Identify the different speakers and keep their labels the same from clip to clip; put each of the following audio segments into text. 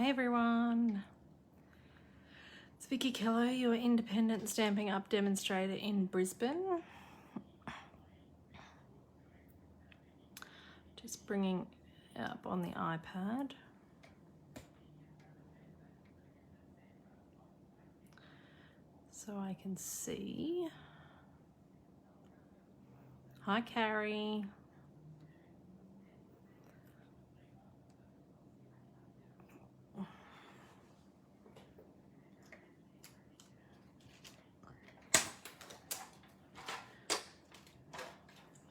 Speaker 1: Hi everyone, it's Vickie Kello, your independent Stampin' Up demonstrator in Brisbane. Just bringing it up on the iPad. So I can see. Hi Carrie.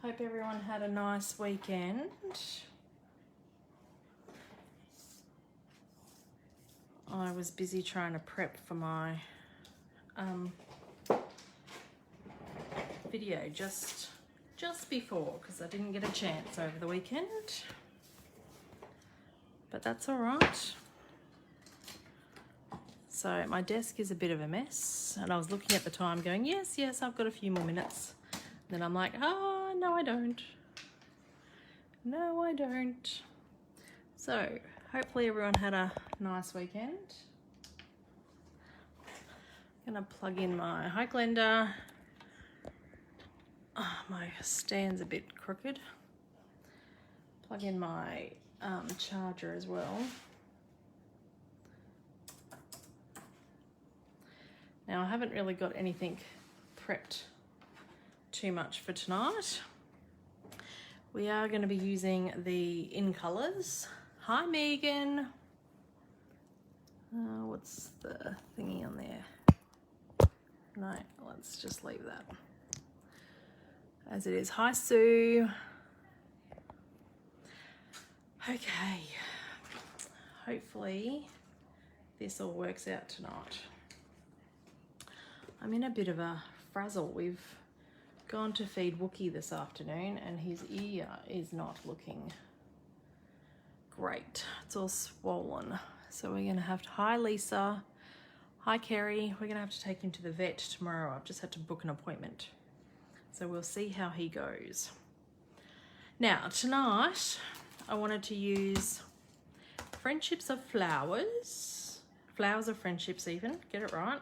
Speaker 1: Hope everyone had a nice weekend. I was busy trying to prep for my video just before, because I didn't get a chance over the weekend, but that's all right. So my desk is a bit of a mess, and I was looking at the time going, yes, I've got a few more minutes. Then I'm like, oh, no, I don't. No, I don't. So hopefully everyone had a nice weekend. I'm gonna plug in my Highlander. Oh, my stand's a bit crooked. Plug in my charger as well. Now I haven't really got anything prepped too much for tonight. We are going to be using the In Colors. Hi Megan. What's the thingy on there? No, let's just leave that as it is. Hi Sue. Okay, hopefully this all works out tonight. I'm in a bit of a frazzle. We've gone to feed Wookie this afternoon and his ear is not looking great. It's all swollen. So we're gonna have to, hi Lisa. Hi Kerry. We're gonna have to take him to the vet tomorrow. I've just had to book an appointment. So we'll see how he goes. Now tonight, I wanted to use Friendships of Flowers. Flowers of Friendships even, get it right.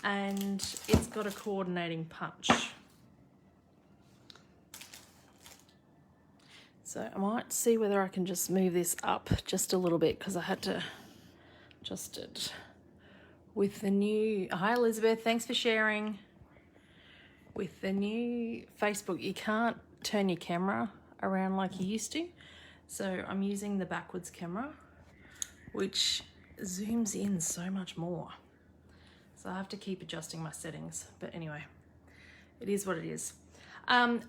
Speaker 1: And it's got a coordinating punch. So I might see whether I can just move this up just a little bit, because I had to adjust it with the new, hi Elizabeth, thanks for sharing. With the new Facebook, you can't turn your camera around like you used to. So I'm using the backwards camera, which zooms in so much more. So I have to keep adjusting my settings, but anyway, it is what it is.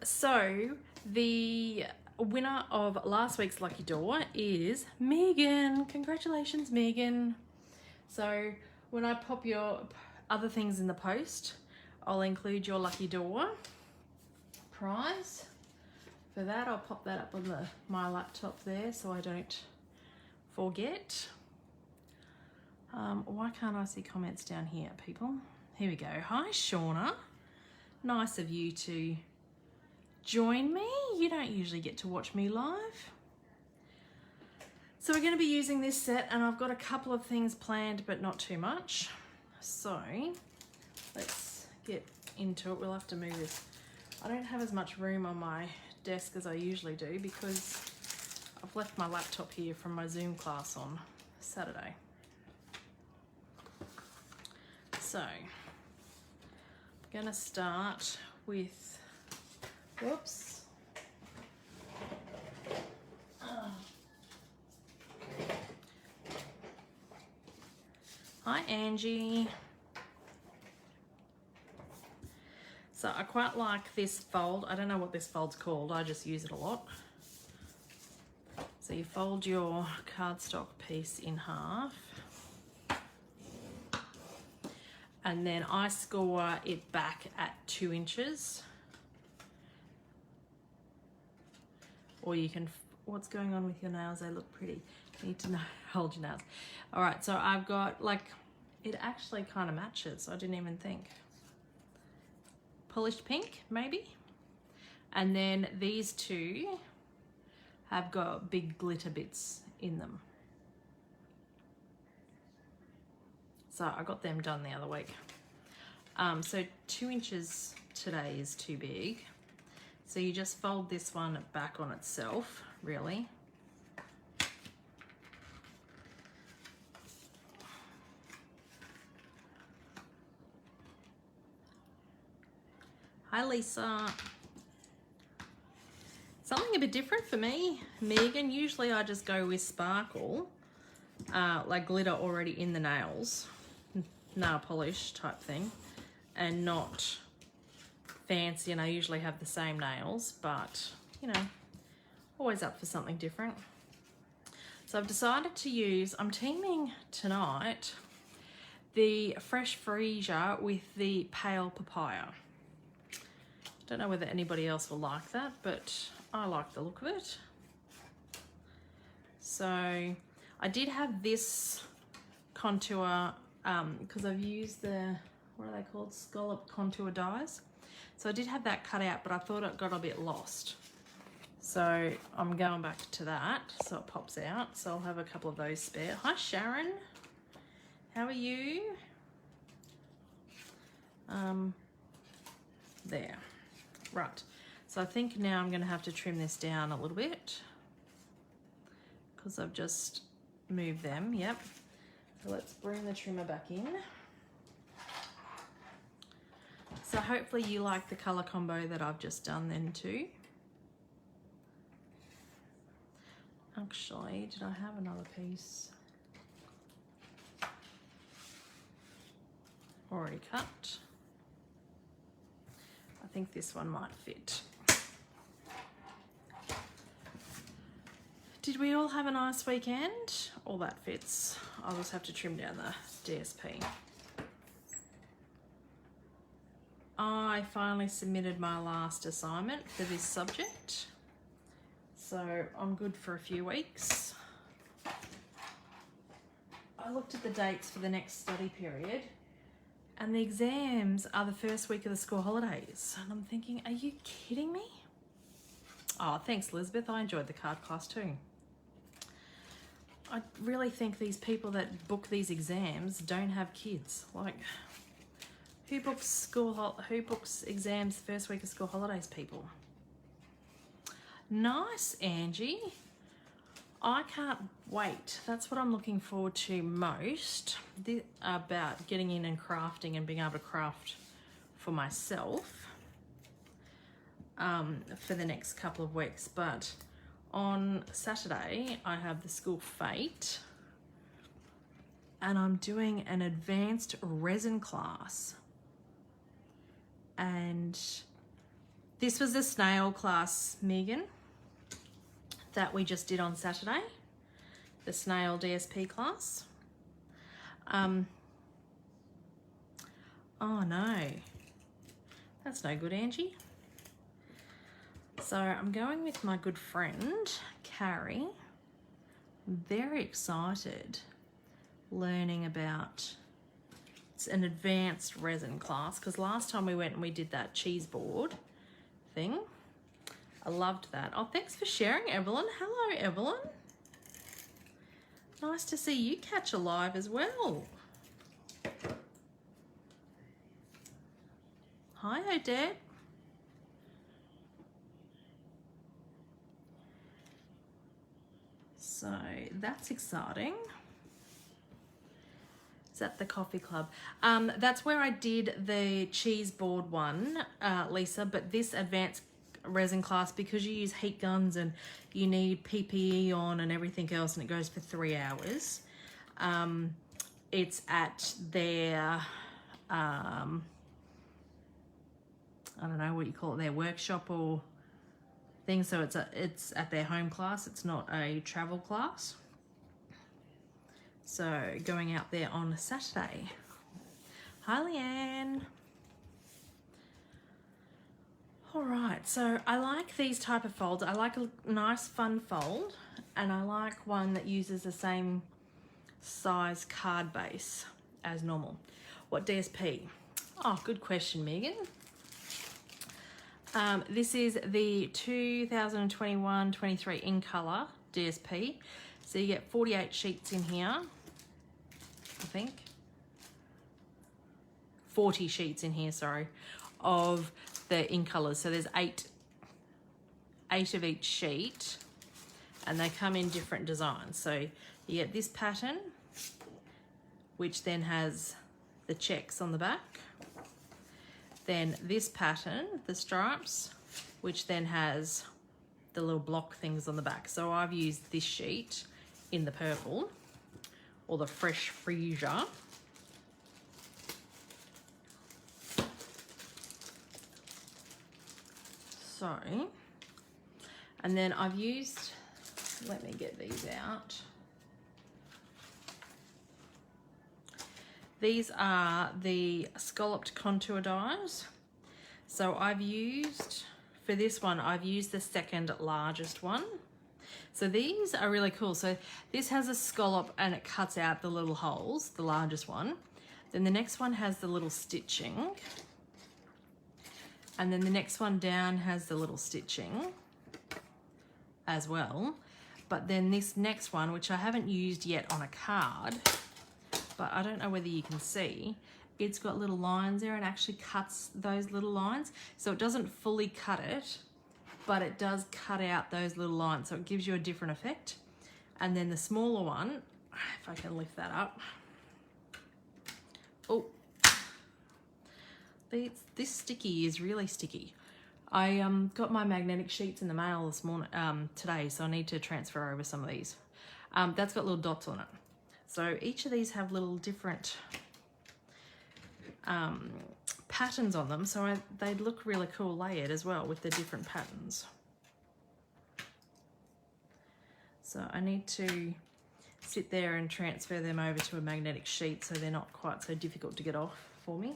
Speaker 1: So the winner of last week's Lucky Door is Megan. Congratulations, Megan. So when I pop your other things in the post, I'll include your Lucky Door prize. For that, I'll pop that up on my laptop there so I don't forget. Why can't I see comments down here, people? Here we go. Hi, Shauna. Nice of you to join me. You don't usually get to watch me live. So we're going to be using this set, and I've got a couple of things planned, but not too much. So let's get into it. We'll have to move this. I don't have as much room on my desk as I usually do because I've left my laptop here from my Zoom class on Saturday. So I'm going to start with, whoops. Hi Angie. So I quite like this fold. I don't know what this fold's called. I just use it a lot. So you fold your cardstock piece in half. And then I score it back at 2 inches. Or you can, what's going on with your nails? They look pretty. You need to know, hold your nails. All right, so I've got like, it actually kind of matches. I didn't even think. Polished pink, maybe. And then these two have got big glitter bits in them. So I got them done the other week. So 2 inches today is too big. So you just fold this one back on itself, really. Hi, Lisa. Something a bit different for me, Megan. Usually I just go with sparkle, like glitter already in the nails, nail polish type thing, and not fancy. And I usually have the same nails, but you know, always up for something different. So I've decided to use, I'm teaming tonight, the Fresh Freesia with the Pale Papaya. Don't know whether anybody else will like that, but I like the look of it. So I did have this contour because I've used the, what are they called, scallop contour dies. So I did have that cut out, but I thought it got a bit lost. So I'm going back to that so it pops out. So I'll have a couple of those spare. Hi Sharon, how are you? There. Right, so I think now I'm going to have to trim this down a little bit because I've just moved them. Yep. So let's bring the trimmer back in. So hopefully you like the colour combo that I've just done then too. Actually, did I have another piece already cut? I think this one might fit. Did we all have a nice weekend? All that fits. I'll just have to trim down the DSP. I finally submitted my last assignment for this subject, so I'm good for a few weeks. I looked at the dates for the next study period, and the exams are the first week of the school holidays. And I'm thinking, are you kidding me? Oh, thanks, Elizabeth. I enjoyed the card class too. I really think these people that book these exams don't have kids. Like, who books exams the first week of school holidays, people? Nice, Angie. I can't wait. That's what I'm looking forward to most about getting in and crafting and being able to craft for myself for the next couple of weeks. But on Saturday, I have the school fete and I'm doing an advanced resin class. And this was the snail class, Megan, that we just did on Saturday, the snail DSP class. Oh no, that's no good, Angie. So I'm going with my good friend, Carrie. I'm very excited learning about, it's an advanced resin class, because last time we went and we did that cheese board thing, I loved that. Oh, thanks for sharing, Evelyn. Hello, Evelyn. Nice to see you catch a live as well. Hi, Odette. So that's exciting. Is that the coffee club? That's where I did the cheese board one, Lisa, but this advanced resin class, because you use heat guns and you need PPE on and everything else, and it goes for 3 hours. It's at their, I don't know what you call it, their workshop or thing. So it's at their home class. It's not a travel class. So going out there on Saturday. Hi, Leanne. All right, so I like these type of folds. I like a nice fun fold, and I like one that uses the same size card base as normal. What DSP? Oh, good question, Megan. This is the 2021-23 in colour DSP. So you get 48 sheets in here, I think. 40 sheets in here, sorry, of the in colours. So there's eight of each sheet, and they come in different designs. So you get this pattern, which then has the checks on the back. Then this pattern, the stripes, which then has the little block things on the back. So I've used this sheet in the purple, or the fresh freesia. So, and then I've used, let me get these out. These are the scalloped contour dies. So I've used, for this one, I've used the second largest one. So these are really cool. So this has a scallop and it cuts out the little holes, the largest one. Then the next one has the little stitching. And then the next one down has the little stitching as well. But then this next one, which I haven't used yet on a card, but I don't know whether you can see, it's got little lines there and actually cuts those little lines. So it doesn't fully cut it, but it does cut out those little lines. So it gives you a different effect. And then the smaller one, if I can lift that up. Oh, this sticky is really sticky. I got my magnetic sheets in the mail this morning, today, so I need to transfer over some of these. That's got little dots on it. So each of these have little different patterns on them, so they look really cool layered as well with the different patterns. So I need to sit there and transfer them over to a magnetic sheet so they're not quite so difficult to get off for me.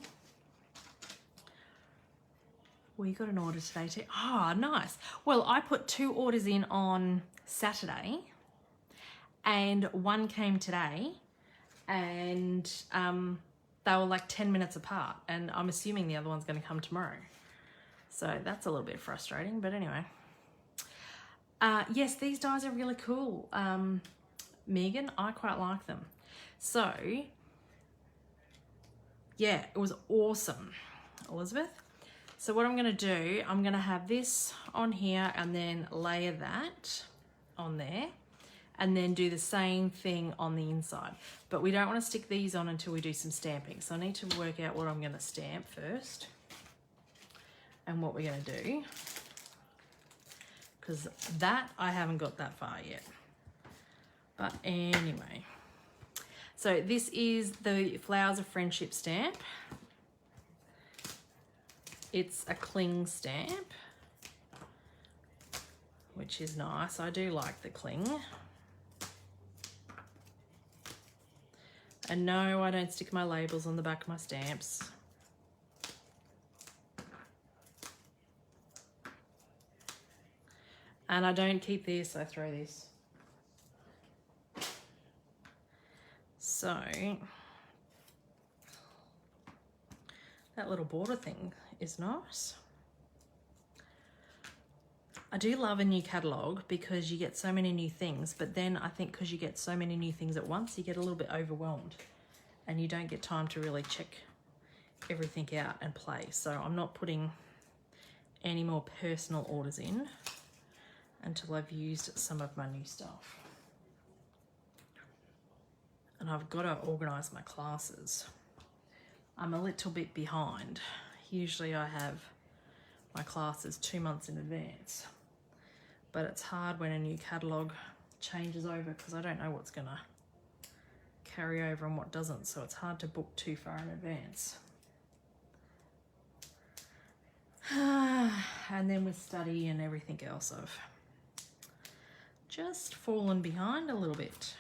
Speaker 1: Well, you got an order today too. Oh, nice. Well, I put 2 orders in on Saturday and one came today, and they were like 10 minutes apart, and I'm assuming the other one's going to come tomorrow. So that's a little bit frustrating, but anyway. Yes, these dies are really cool. Megan, I quite like them. So, yeah, it was awesome, Elizabeth. So what I'm going to do, I'm going to have this on here and then layer that on there and then do the same thing on the inside. But we don't want to stick these on until we do some stamping. So I need to work out what I'm going to stamp first and what we're going to do, because that I haven't got that far yet. But anyway, so this is the Flowers of Friendship stamp. It's a cling stamp, which is nice. I do like the cling. And no, I don't stick my labels on the back of my stamps. And I don't keep this, I throw this. So, that little border thing is nice. I do love a new catalogue because you get so many new things, but then I think because you get so many new things at once, you get a little bit overwhelmed and you don't get time to really check everything out and play. So I'm not putting any more personal orders in until I've used some of my new stuff. And I've got to organise my classes. I'm a little bit behind. Usually I have my classes 2 months in advance, but it's hard when a new catalogue changes over because I don't know what's going to carry over and what doesn't, so it's hard to book too far in advance. And then with study and everything else, I've just fallen behind a little bit.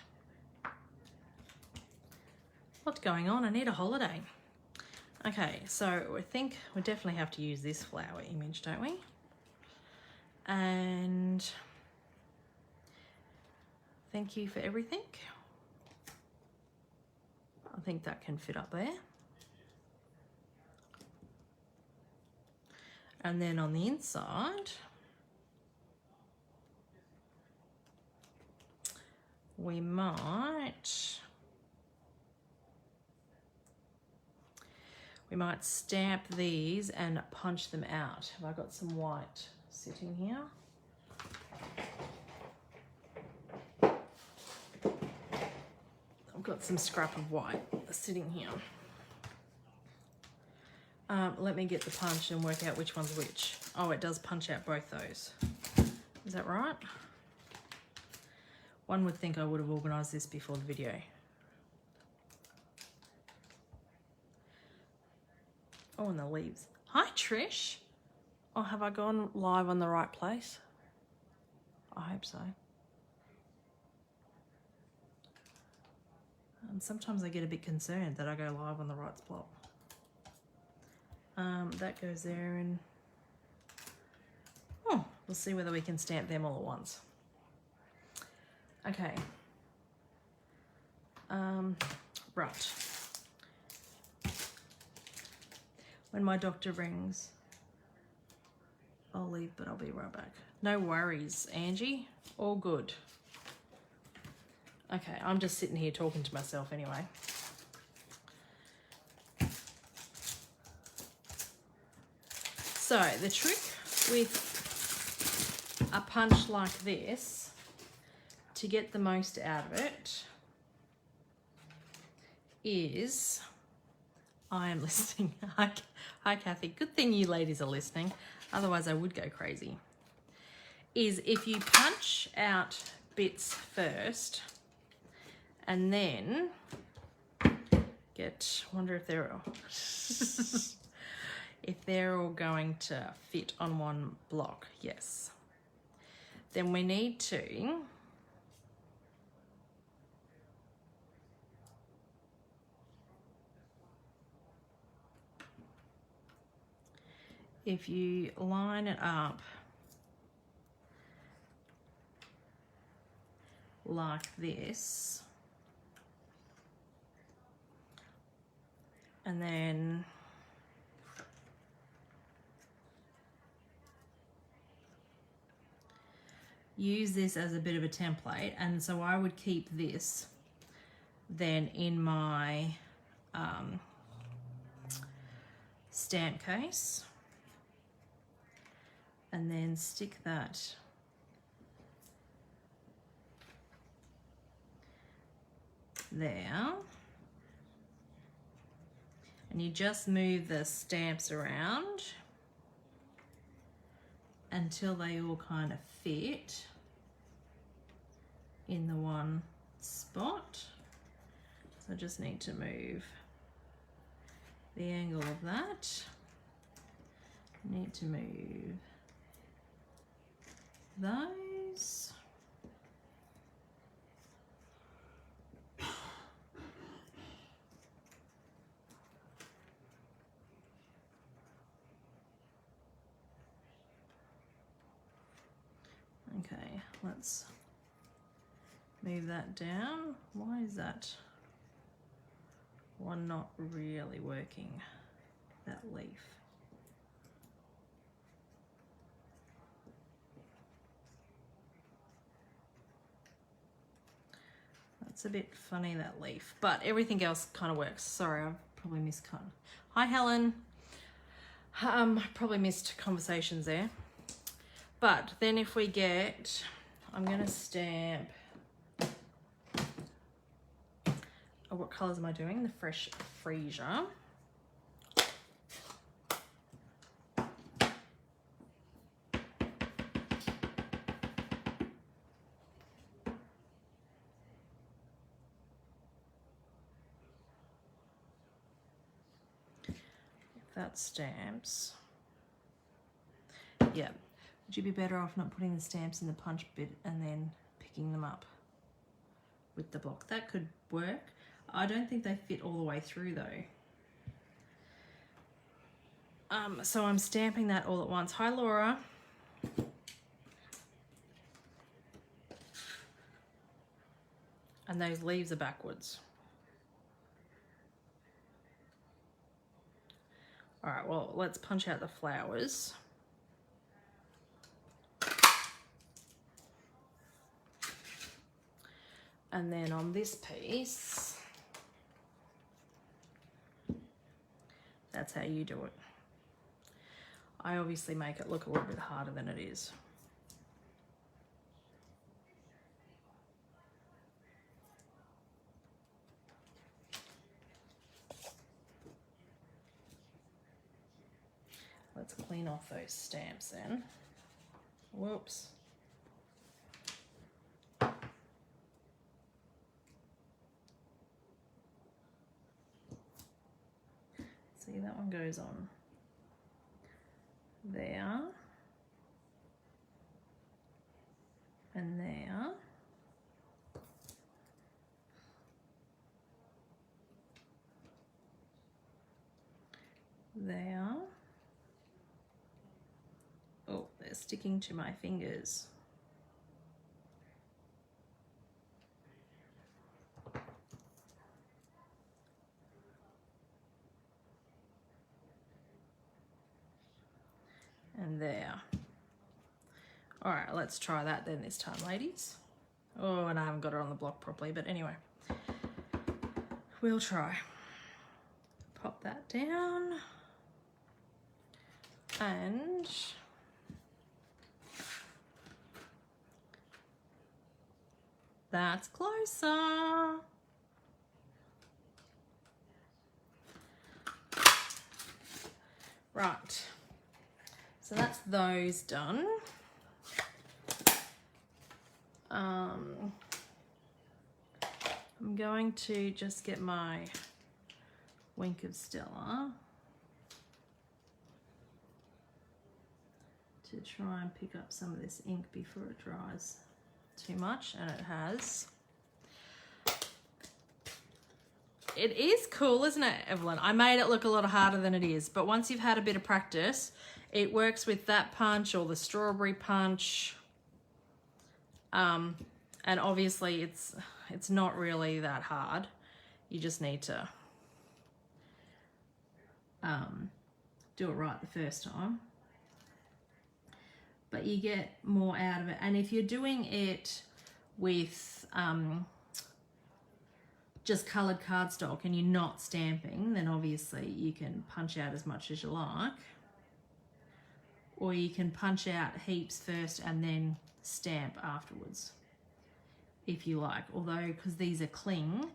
Speaker 1: What's going on? I need a holiday. Okay, so I think we definitely have to use this flower image, don't we? And thank you for everything. I think that can fit up there. And then on the inside, we might stamp these and punch them out. Have I got some white sitting here? I've got some scrap of white sitting here. Let me get the punch and work out which one's which. Oh, it does punch out both those. Is that right? One would think I would have organised this before the video. Oh, and the leaves. Hi, Trish. Oh, have I gone live on the right place? I hope so. Sometimes I get a bit concerned that I go live on the right spot. That goes there, and oh, we'll see whether we can stamp them all at once. Okay. Right. When my doctor rings, I'll leave, but I'll be right back. No worries, Angie. All good. Okay, I'm just sitting here talking to myself anyway. So the trick with a punch like this, to get the most out of it, is, I am listening. Hi, Kathy. Good thing you ladies are listening. Otherwise I would go crazy. Is if you punch out bits first and then wonder if they're if they're all going to fit on one block. Yes. Then we need to if you line it up like this, and then use this as a bit of a template, and so I would keep this then in my stamp case, and then stick that there, and you just move the stamps around until they all kind of fit in the one spot. So I just need to move the angle of that. I need to move those. Okay, let's move that down. Why is that one not really working, that leaf? That's a bit funny, that leaf, but everything else kind of works. Sorry, I've probably miscut. Hi, Helen. Probably missed conversations there. But then if we get, I'm going to stamp, oh, what colours am I doing? The Fresh Freesia. If that stamps, yeah. Would you be better off not putting the stamps in the punch bit and then picking them up with the block? That could work. I don't think they fit all the way through though. So I'm stamping that all at once. Hi, Laura. And those leaves are backwards. All right, well, let's punch out the flowers. And then on this piece, that's how you do it. I obviously make it look a little bit harder than it is. Let's clean off those stamps then. Whoops. See, that one goes on there and there. There. Oh, they're sticking to my fingers. And there. All right, let's try that then this time, ladies. Oh, and I haven't got it on the block properly, but anyway, we'll try. Pop that down. And that's closer. Right. So that's those done. I'm going to just get my Wink of Stella to try and pick up some of this ink before it dries too much, and it has. It is cool, isn't it, Evelyn? I made it look a lot harder than it is, but once you've had a bit of practice, it works with that punch or the strawberry punch. And obviously it's not really that hard. You just need to do it right the first time. But you get more out of it. And if you're doing it with just coloured cardstock and you're not stamping, then obviously you can punch out as much as you like. Or you can punch out heaps first and then stamp afterwards, if you like. Although, because these are cling,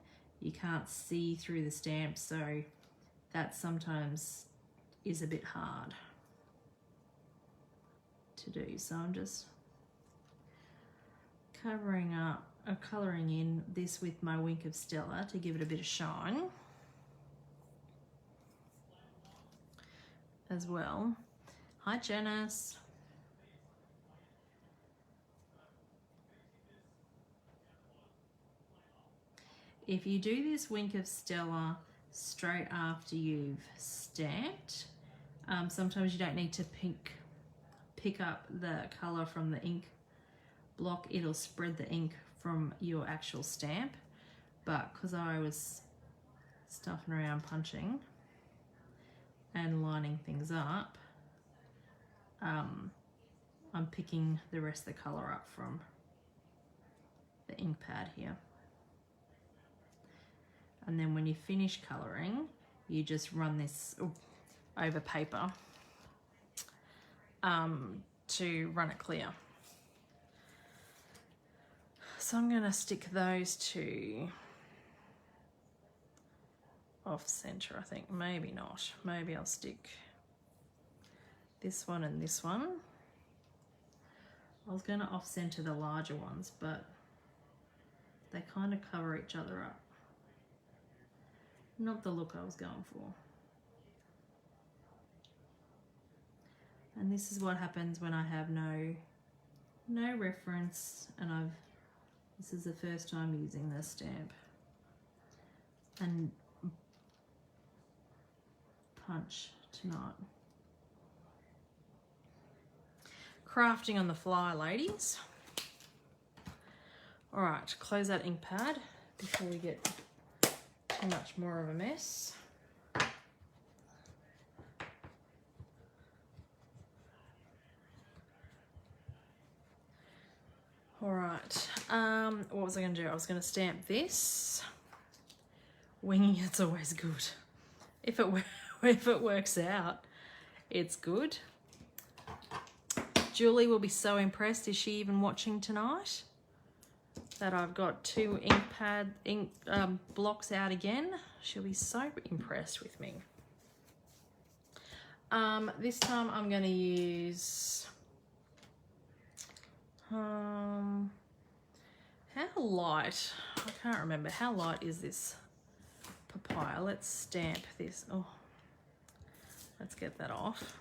Speaker 1: you can't see through the stamp, so that sometimes is a bit hard to do. So I'm just covering up, colouring in this with my Wink of Stella to give it a bit of shine as well. Hi, Janice. If you do this Wink of Stella straight after you've stamped, sometimes you don't need to pick up the colour from the ink block. It'll spread the ink from your actual stamp. But because I was stuffing around punching and lining things up, I'm picking the rest of the colour up from the ink pad here. And then when you finish colouring, you just run this over paper to run it clear. So I'm going to stick those two off center, I think. Maybe not. Maybe I'll stick this one and this one. I was going to off center the larger ones, but they kind of cover each other up. Not the look I was going for. And this is what happens when I have no reference, and this is the first time using this stamp. And punch tonight. Crafting on the fly, ladies. All right, close that ink pad before we get too much more of a mess. All right, What was I going to do? I was going to stamp this. Winging it's always good. If it works out, it's good. Julie will be so impressed. Is she even watching tonight? That I've got 2 ink blocks out again. She'll be so impressed with me. This time I'm going to use how light? I can't remember. How light is this papaya? Let's stamp this. Oh, let's get that off.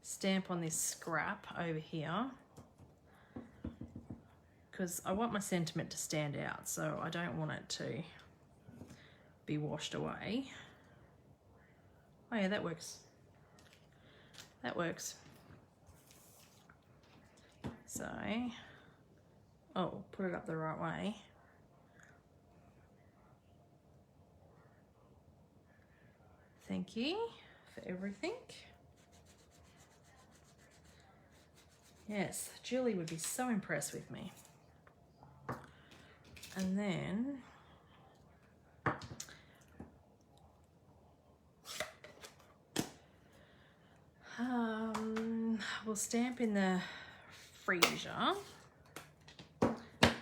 Speaker 1: Stamp on this scrap over here because I want my sentiment to stand out, so I don't want it to be washed away. Oh yeah, that works. That works. So, oh, put it up the right way. Thank you for everything. Yes, Julie would be so impressed with me. And then we'll stamp in the freezer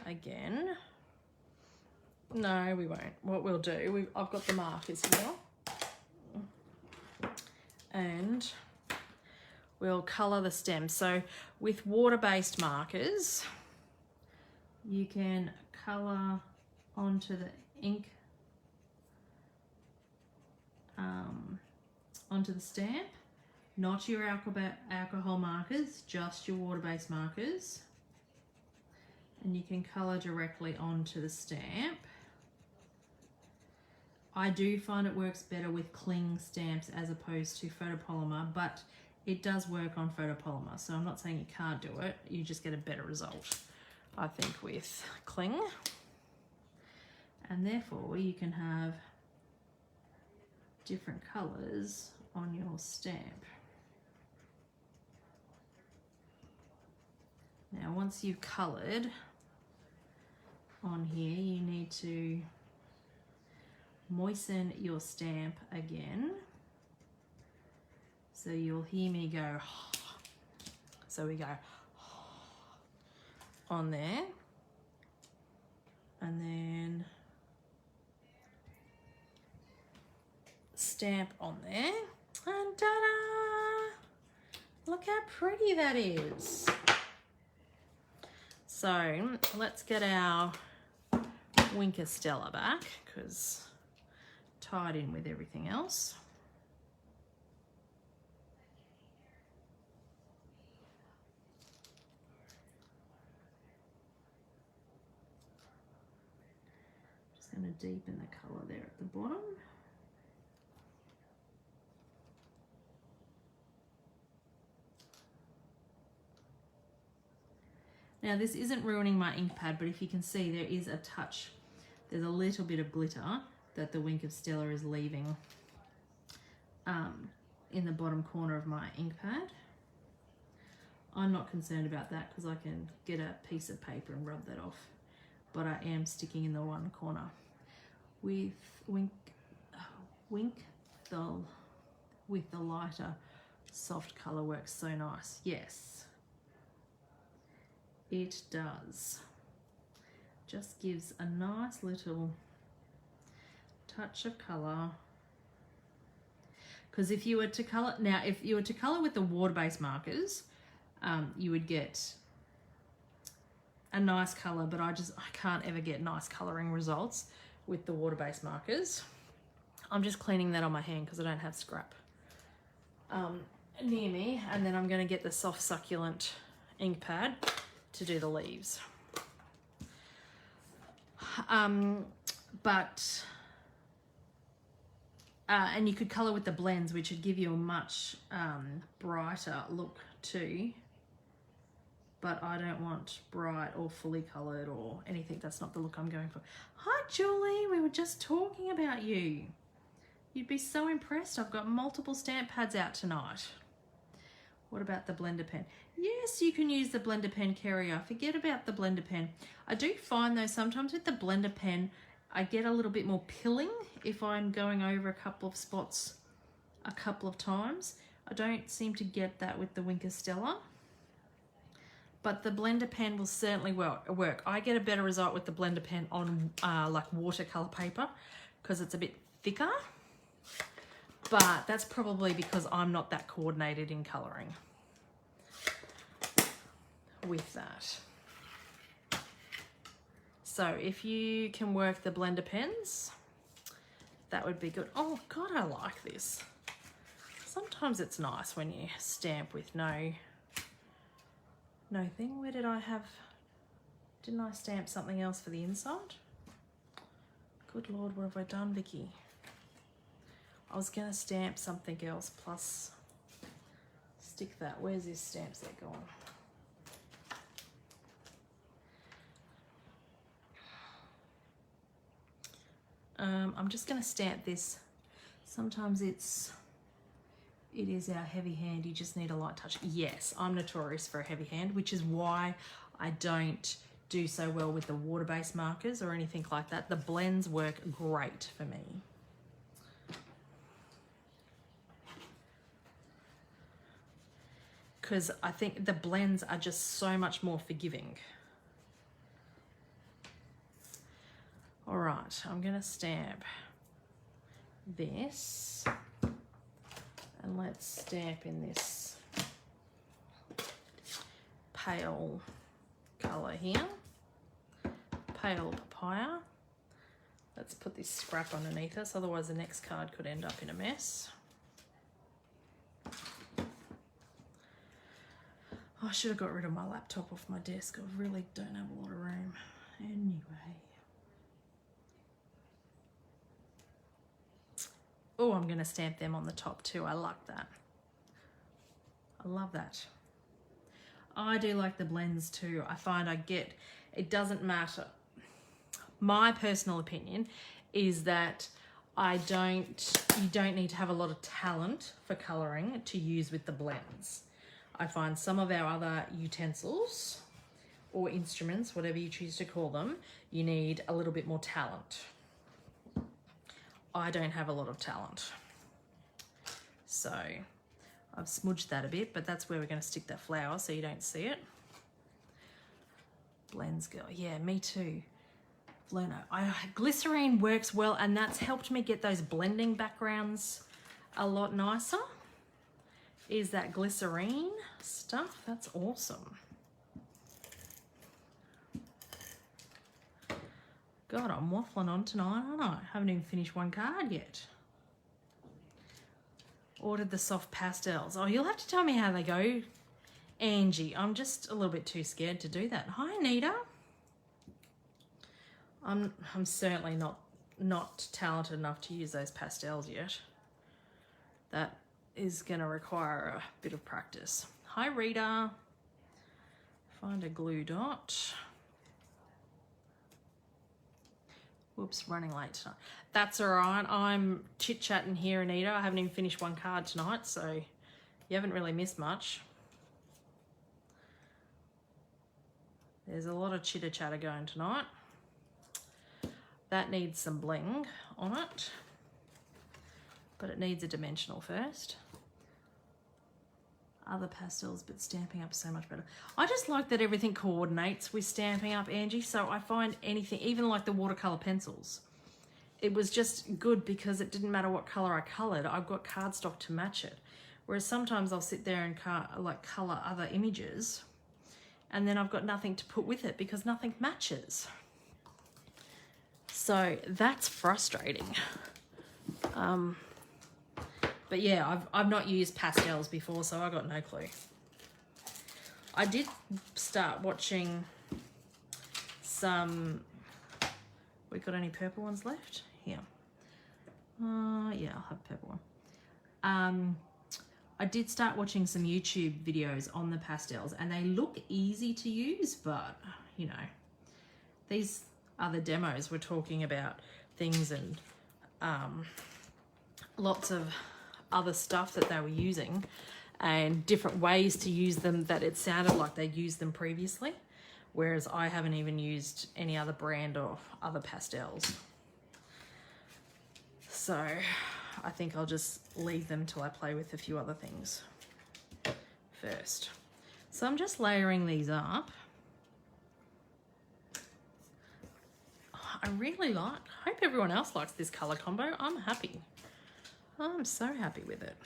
Speaker 1: again. No, we won't. What we'll do, I've got the markers here. And we'll colour the stem. So with water-based markers, you can colour onto the ink, onto the stamp. Not your alcohol markers, just your water-based markers. And you can colour directly onto the stamp. I do find it works better with cling stamps as opposed to photopolymer, but it does work on photopolymer, so I'm not saying you can't do it. You just get a better result, I think, with cling. And therefore, you can have different colours on your stamp. Now, once you've coloured on here, you need to moisten your stamp again. So you'll hear me go, so we go on there. And then stamp on there. And ta-da! Look how pretty that is. So let's get our Winker Stella back because tied in with everything else. Just going to deepen the colour there at the bottom. Now this isn't ruining my ink pad, but if you can see there is a touch, there's a little bit of glitter that the Wink of Stella is leaving in the bottom corner of my ink pad. I'm not concerned about that because I can get a piece of paper and rub that off, but I am sticking in the one corner. With the lighter soft colour works so nice. Yes. It does. Just gives a nice little touch of colour. Because if you were to colour, now if you were to colour with the water-based markers, you would get a nice colour, but I can't ever get nice colouring results with the water-based markers. I'm just cleaning that on my hand because I don't have scrap near me, and then I'm going to get the soft succulent ink pad to do the leaves. And you could colour with the blends, which would give you a much brighter look too. But I don't want bright or fully coloured or anything. That's not the look I'm going for. Hi, Julie. We were just talking about you. You'd be so impressed. I've got multiple stamp pads out tonight. What about the blender pen? Yes, you can use the blender pen, Carrier. Forget about the blender pen. I do find though sometimes with the blender pen, I get a little bit more pilling if I'm going over a couple of spots a couple of times. I don't seem to get that with the Winker Stella. But the blender pen will certainly work. I get a better result with the blender pen on like watercolor paper because it's a bit thicker. But that's probably because I'm not that coordinated in coloring with that. So if you can work the blender pens, that would be good. Oh God, I like this. Sometimes it's nice when you stamp with no thing. Where did I have, didn't I stamp something else for the inside? Good Lord, what have I done, Vickie? I was gonna stamp something else plus stick that. Where's this stamp set gone? I'm just gonna stamp this. Sometimes it is our heavy hand. You just need a light touch. Yes, I'm notorious for a heavy hand, which is why I don't do so well with the water-based markers or anything like that. The blends work great for me. Because I think the blends are just so much more forgiving. All right, I'm gonna stamp this. And let's stamp in this pale colour here. Pale papaya. Let's put this scrap underneath us, otherwise the next card could end up in a mess. I should have got rid of my laptop off my desk. I really don't have a lot of room. Anyway. Oh, I'm going to stamp them on the top too. I like that. I love that. I do like the blends too. I find it doesn't matter. My personal opinion is that you don't need to have a lot of talent for colouring to use with the blends. I find some of our other utensils or instruments, whatever you choose to call them, you need a little bit more talent. I don't have a lot of talent. So I've smudged that a bit, but that's where we're going to stick that flower so you don't see it. Blends go. Yeah, me too. Glycerine works well, and that's helped me get those blending backgrounds a lot nicer. Is that glycerine stuff? That's awesome. God, I'm waffling on tonight, aren't I? Haven't even finished one card yet. Ordered the soft pastels. Oh, you'll have to tell me how they go, Angie. I'm just a little bit too scared to do that. Hi, Nita. I'm certainly not talented enough to use those pastels yet. That is going to require a bit of practice. Hi, Rita. Find a glue dot. Whoops, running late tonight. That's all right. I'm chit-chatting here, Anita. I haven't even finished one card tonight, so you haven't really missed much. There's a lot of chitter-chatter going tonight. That needs some bling on it, but it needs a dimensional first. Other pastels, but Stampin' Up so much better. I just like that everything coordinates with Stampin' Up, Angie, so I find anything, even like the watercolor pencils, it was just good because it didn't matter what color I colored. I've got cardstock to match it. Whereas sometimes I'll sit there and color other images and then I've got nothing to put with it because nothing matches. So that's frustrating. But yeah, I've not used pastels before, so I got no clue. I did start watching some. We got any purple ones left? Here. Yeah, I'll have purple one. I did start watching some YouTube videos on the pastels, and they look easy to use, but you know, these other demos were talking about things and lots of other stuff that they were using, and different ways to use them that it sounded like they'd used them previously, whereas I haven't even used any other brand of other pastels. So I think I'll just leave them till I play with a few other things first. So I'm just layering these up. I really like, I hope everyone else likes this colour combo. I'm happy. I'm so happy with it.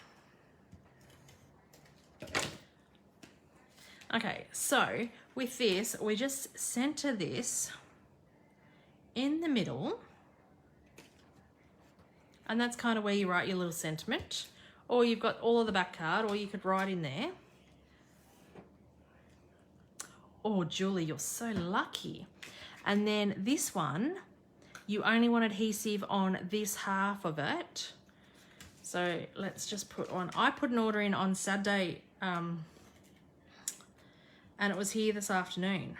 Speaker 1: Okay, so with this, we just center this in the middle. And that's kind of where you write your little sentiment. Or you've got all of the back card, or you could write in there. Oh, Julie, you're so lucky. And then this one, you only want adhesive on this half of it. So let's just put on, I put an order in on Saturday, and it was here this afternoon.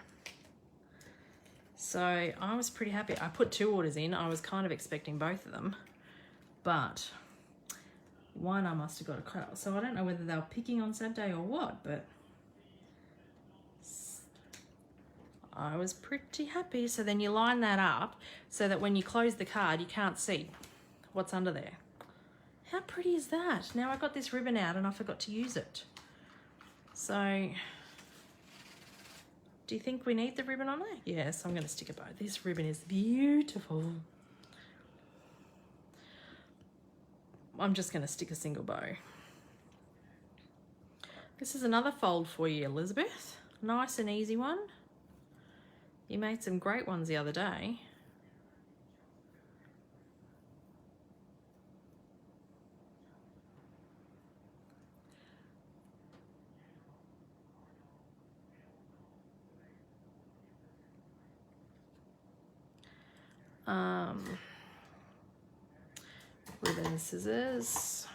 Speaker 1: So I was pretty happy. I put 2 orders in. I was kind of expecting both of them, but one I must have got a cut. So I don't know whether they were picking on Saturday or what, but I was pretty happy. So then you line that up so that when you close the card, you can't see what's under there. How pretty is that? Now I got this ribbon out and I forgot to use it. So do you think we need the ribbon on there? Yes, I'm going to stick a bow. This ribbon is beautiful. I'm just going to stick a single bow. This is another fold for you, Elizabeth. Nice and easy one. You made some great ones the other day. Ribbon, scissors.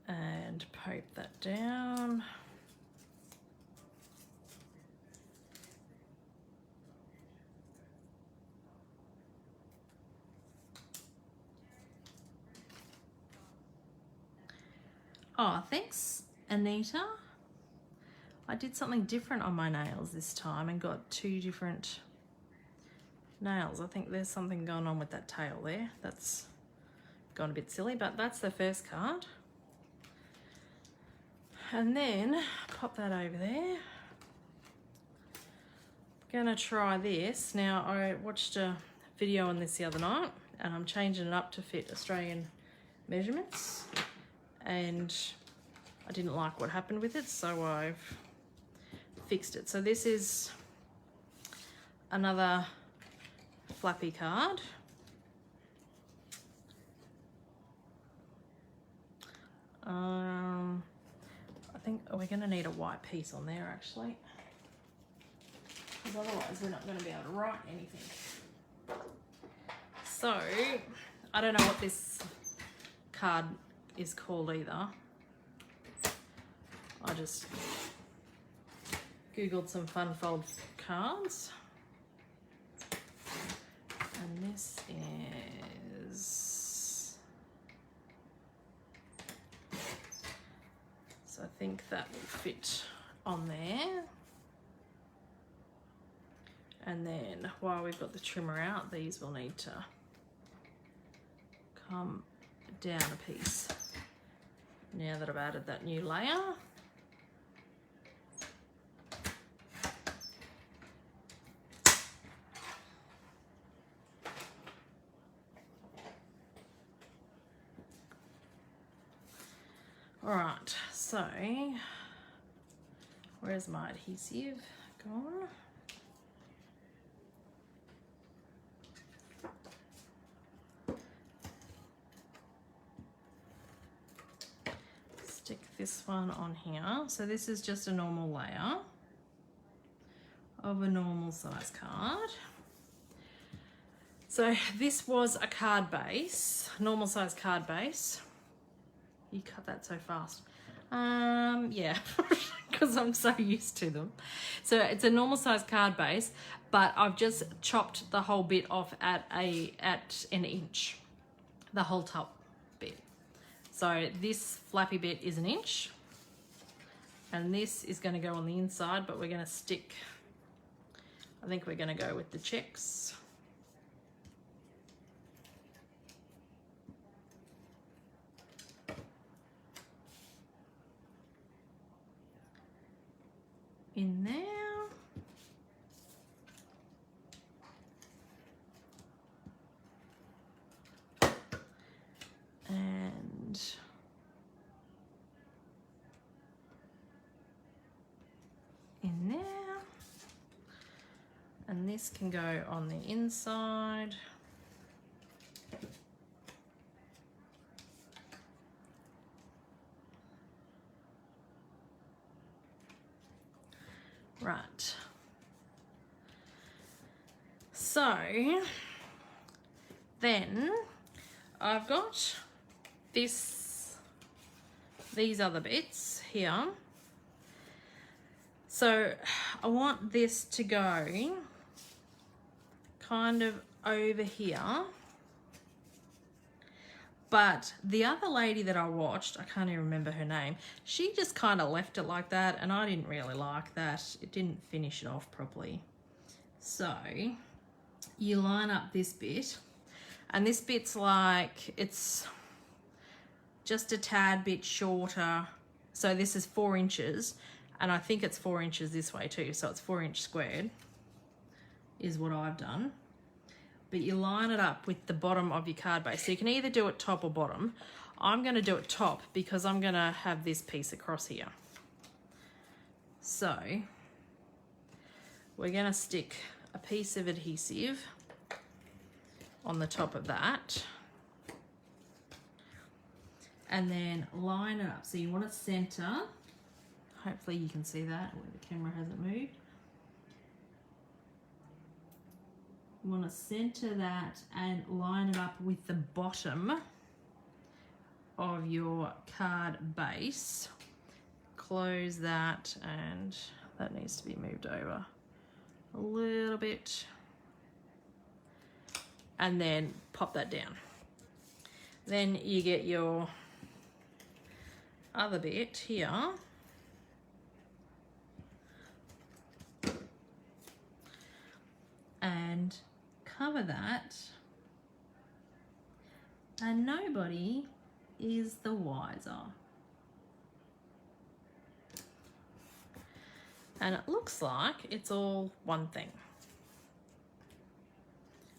Speaker 1: And poke that down. Oh, thanks, Anita. I did something different on my nails this time and got 2 different nails. I think there's something going on with that tail there. That's gone a bit silly, but that's the first card. And then pop that over there. Gonna try this. Now, I watched a video on this the other night and I'm changing it up to fit Australian measurements. And I didn't like what happened with it, so I've fixed it. So this is another flappy card. I think we're going to need a white piece on there actually, because otherwise we're not going to be able to write anything. So I don't know what this card is called either. I just googled some fun fold cards, and this is, so I think that will fit on there. And then while we've got the trimmer out, these will need to come down a piece now that I've added that new layer. All right, so where's my adhesive gone? Stick this one on here. So this is just a normal layer of a normal size card. So this was a card base, normal size card base. You cut that so fast. Yeah, because I'm so used to them. So it's a normal size card base, but I've just chopped the whole bit off at an inch, the whole top bit. So this flappy bit is an inch, and this is going to go on the inside, but we're going to stick, I think we're going to go with the checks. In there. And in there. And this can go on the inside. Right. So then I've got these other bits here. So I want this to go kind of over here. But the other lady that I watched, I can't even remember her name, she just kind of left it like that, and I didn't really like that. It didn't finish it off properly. So you line up this bit, and this bit's like, it's just a tad bit shorter. So this is 4 inches, and I think it's 4 inches this way too. So it's 4 inch squared is what I've done. But you line it up with the bottom of your card base. So you can either do it top or bottom. I'm going to do it top because I'm going to have this piece across here. So we're going to stick a piece of adhesive on the top of that. And then line it up. So you want to center. Hopefully you can see that where the camera hasn't moved. You want to center that and line it up with the bottom of your card base. Close that, and that needs to be moved over a little bit. And then pop that down. Then you get your other bit here. And cover that, and nobody is the wiser. And it looks like it's all one thing.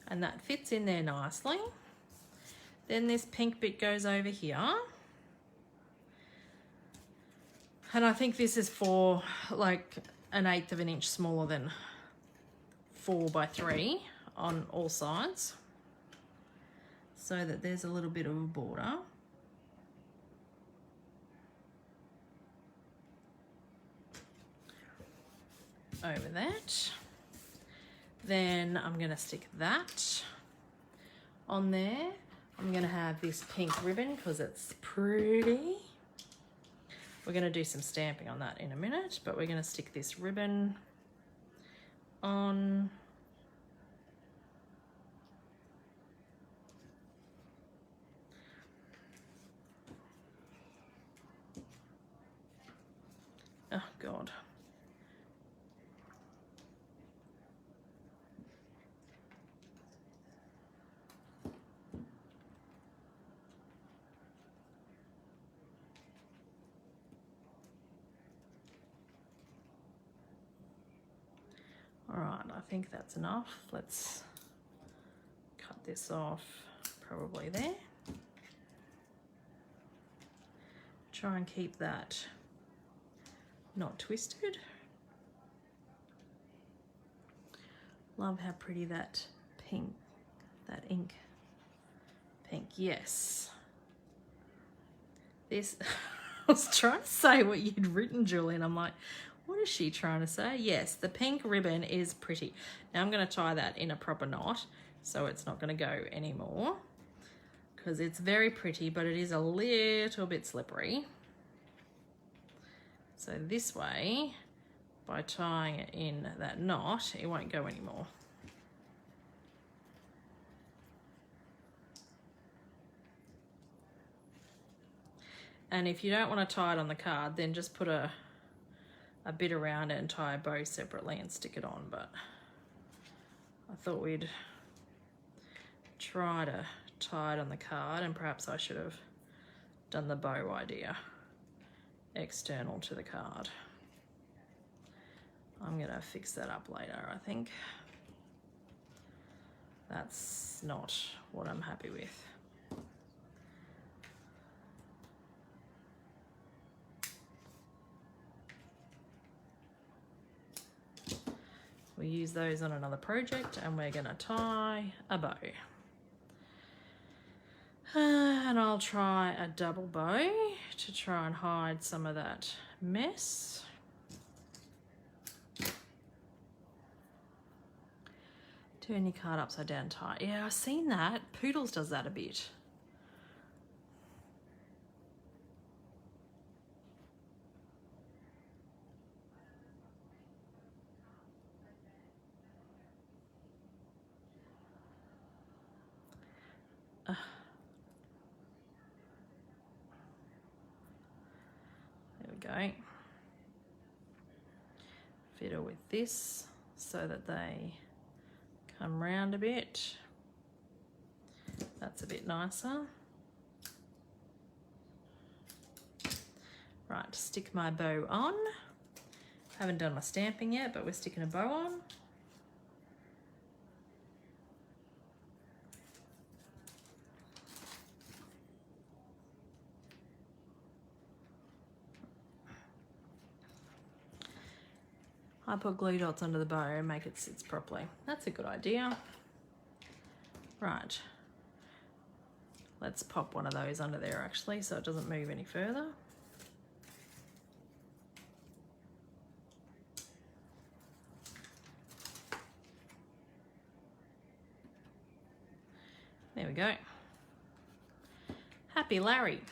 Speaker 1: And that fits in there nicely. Then this pink bit goes over here. And I think this is for like 1/8 of an inch smaller than 4 by 3 on all sides, so that there's a little bit of a border. Over that. Then I'm going to stick that on there. I'm going to have this pink ribbon because it's pretty. We're going to do some stamping on that in a minute, but we're going to stick this ribbon on. Oh God. All right, I think that's enough. Let's cut this off probably there. Try and keep that not twisted. Love how pretty that pink, that ink pink, yes. This, I was trying to say what you'd written, Julian. I'm like, what is she trying to say? Yes, the pink ribbon is pretty. Now I'm going to tie that in a proper knot so it's not going to go anymore, because it's very pretty, but it is a little bit slippery. So this way by tying it in that knot, it won't go anymore. And if you don't want to tie it on the card, then just put a bit around it and tie a bow separately and stick it on. But I thought we'd try to tie it on the card, and perhaps I should have done the bow idea external to the card. I'm gonna fix that up later, I think. That's not what I'm happy with. We use those on another project, and we're gonna tie a bow. And I'll try a double bow to try and hide some of that mess. Turn your card upside down tight. Yeah, I've seen that. Poodles does that a bit. There we go. Fiddle with this so that they come round a bit. That's a bit nicer. Right, stick my bow on. Haven't done my stamping yet, but we're sticking a bow on. I put glue dots under the bow and make it sit properly. That's a good idea. Right. Let's pop one of those under there actually so it doesn't move any further. There we go. Happy Larry.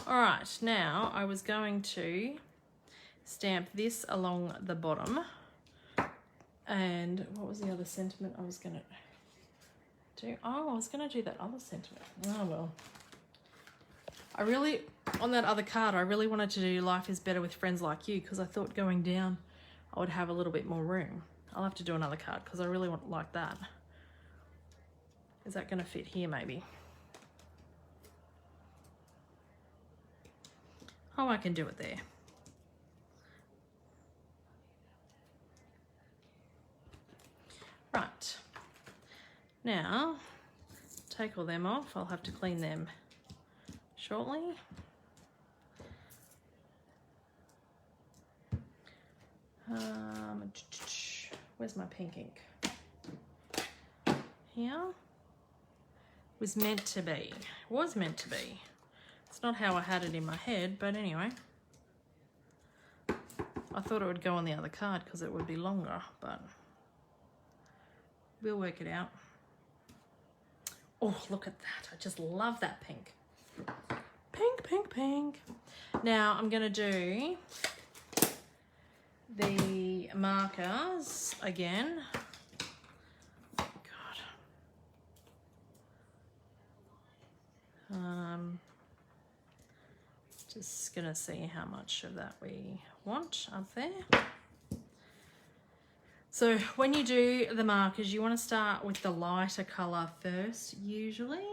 Speaker 1: All right, now I was going to stamp this along the bottom. And what was the other sentiment I was gonna do? Oh, I was gonna do that other sentiment. Oh well. I really, on that other card, I really wanted to do life is better with friends like you because I thought going down I would have a little bit more room. I'll have to do another card because I really want like that. Is that gonna fit here maybe? Oh, I can do it there. Right, now take all them off. I'll have to clean them shortly. Where's my pink ink? Here. Was meant to be. Was meant to be. It's not how I had it in my head, but anyway. I thought it would go on the other card because it would be longer, but we'll work it out. Oh, look at that. I just love that pink. Pink, pink, pink. Now I'm going to do the markers again. God. Just going to see how much of that we want up there. So when you do the markers, you want to start with the lighter colour first, usually.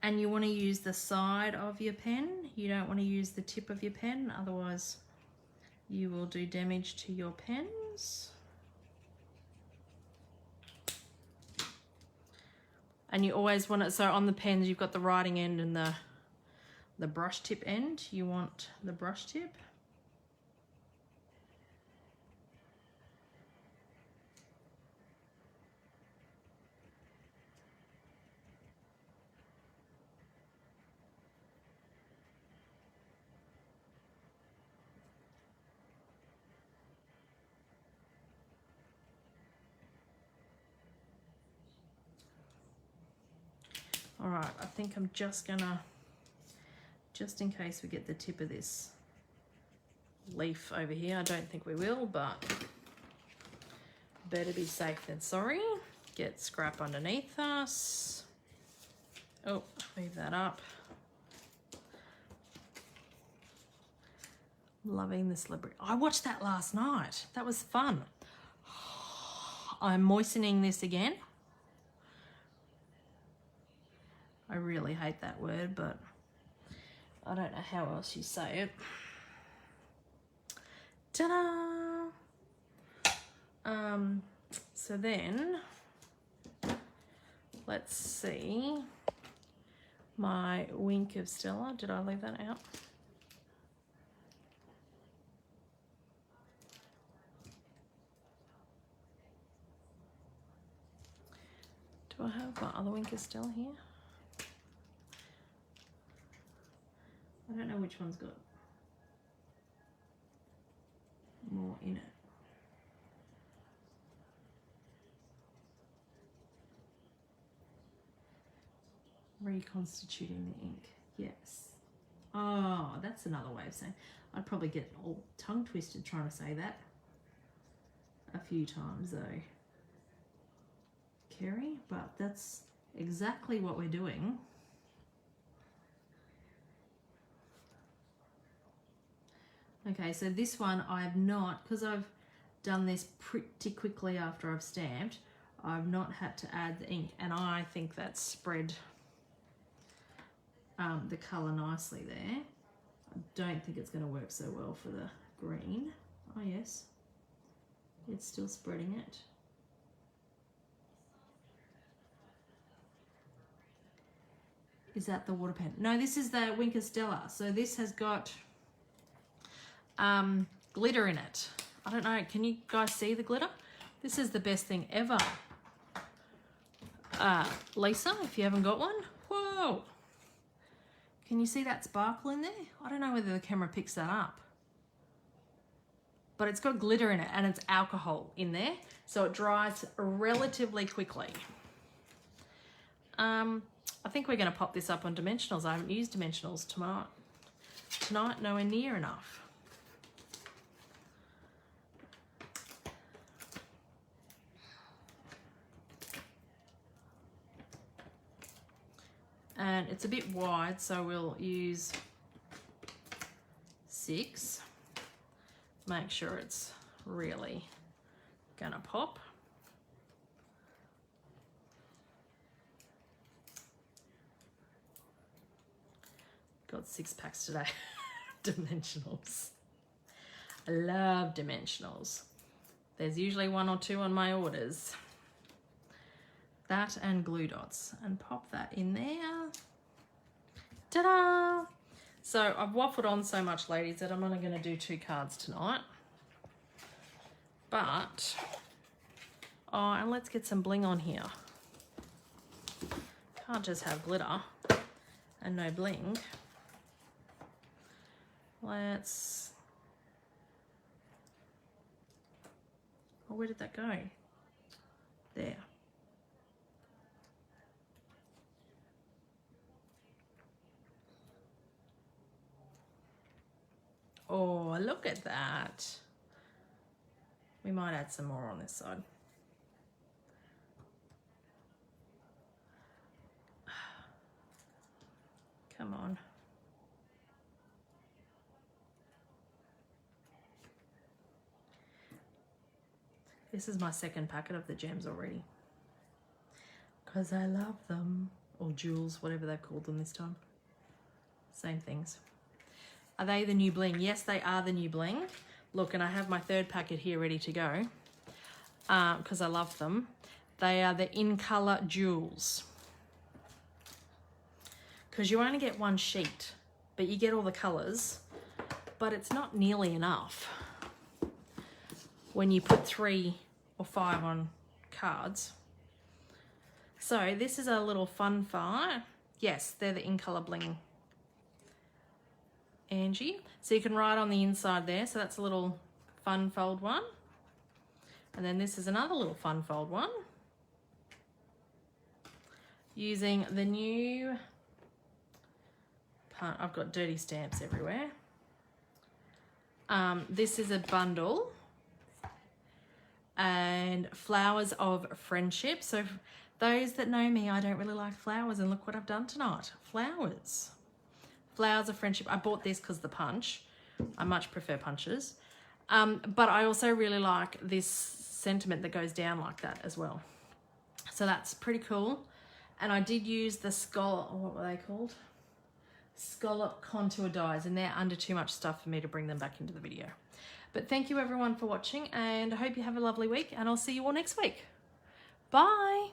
Speaker 1: And you want to use the side of your pen. You don't want to use the tip of your pen, otherwise you will do damage to your pens. And you always want it, so on the pens you've got the writing end and the brush tip end. You want the brush tip. All right, I think I'm just gonna just in case we get the tip of this leaf over here. I don't think we will, but better be safe than sorry. Get scrap underneath us. Oh, leave that up. Loving the celebrity. I watched that last night. That was fun. I'm moistening this again. I really hate that word, but I don't know how else you say it. Ta-da! So then, let's see. My wink of Stella. Did I leave that out? Do I have my other wink of Stella here? I don't know which one's got more in it. Reconstituting the ink. Yes. Oh, that's another way of saying. I'd probably get all tongue twisted trying to say that a few times though, Kerry, but that's exactly what we're doing. Okay, so this one I've not, because I've done this pretty quickly after I've stamped, I've not had to add the ink, and I think that's spread the colour nicely there. I don't think it's going to work so well for the green. Oh yes, it's still spreading it. Is that the water pen? No, this is the Wink of Stella. So this has got glitter in it. I don't know, can you guys see the glitter? This is the best thing ever. Lisa, if you haven't got one, whoa. Can you see that sparkle in there? I don't know whether the camera picks that up. But it's got glitter in it and it's alcohol in there. So it dries relatively quickly. I think we're going to pop this up on dimensionals. I haven't used dimensionals tonight, nowhere near enough. And it's a bit wide, so we'll use 6. Make sure it's really gonna pop. Got 6 packs today. Dimensionals. I love dimensionals. There's usually 1 or 2 on my orders. That and glue dots, and pop that in there. Ta-da! So I've waffled on so much, ladies, that I'm only going to do 2 cards tonight. But, oh, and let's get some bling on here. Can't just have glitter and no bling. Let's, oh, where did that go? There. Oh, look at that. We might add some more on this side. Come on. This is my second packet of the gems already. Because I love them. Or jewels, whatever they've called them this time. Same things. Are they the new bling? Yes, they are the new bling. Look, and I have my 3rd packet here ready to go because I love them. They are the In Colour Jewels. Because you only get 1 sheet, but you get all the colours, but it's not nearly enough when you put 3 or 5 on cards. So this is a little fun fire. Yes, they're the In Colour Bling Angie. So you can write on the inside there. So that's a little fun fold one. And then this is another little fun fold one. Using the new I've got dirty stamps everywhere. This is a bundle. And Flowers of Friendship. So those that know me, I don't really like flowers, and look what I've done tonight. Flowers. Flowers of Friendship. I bought this because the punch. I much prefer punches. But I also really like this sentiment that goes down like that as well. So that's pretty cool. And I did use the scallop, what were they called? Scallop contour dies, and they're under too much stuff for me to bring them back into the video. But thank you everyone for watching, and I hope you have a lovely week, and I'll see you all next week. Bye.